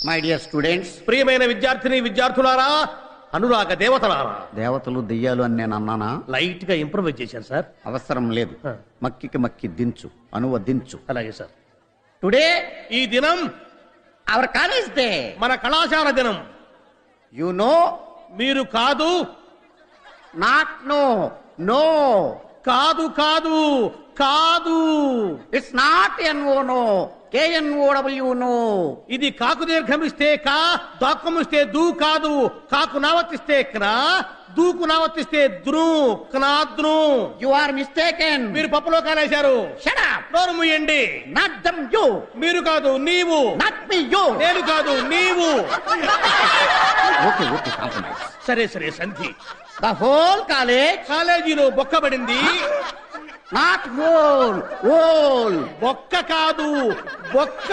My dear students, ప్రియమైన విద్యార్థిని విద్యార్థులారా, అనురాగ దేవతలారా. దేవతలు దెయ్యాలు అని నేను అన్నానా? లైట్ గా ఇంప్రూవైజ్ చేశాను సార్. అవసరం లేదు. మక్కికి మక్కి దించు, అనువదించు. అలాగే సార్. టుడే ఈ దినం అవర్ కాలేజ్ డే, మన కళాశాల దినం. You know. మీరు కాదు. Not no. నో. కాదు కాదు కాదు. It's not N O no, K N O W no. ఇది కాకు దీర్ఘమిస్తే కా, దాక్కుమిస్తే దూ కాదు. కాకు నావర్తిస్తే క్నా, దూకు నావర్తిస్తే ద్రు, క్నాద్రు. You are mistaken. మీరు పప్పులో కాలేశారు. Shut up. నోరు మూయండి. Not dum you. మీరు కాదు నీవు. Not me you. నేను కాదు నీవు. Okay okay, compromise. సరే సరే సంధి. The whole college. కాలేజీలో బొక్కబడింది. Not whole, whole. బొక్క కాదు బొక్క.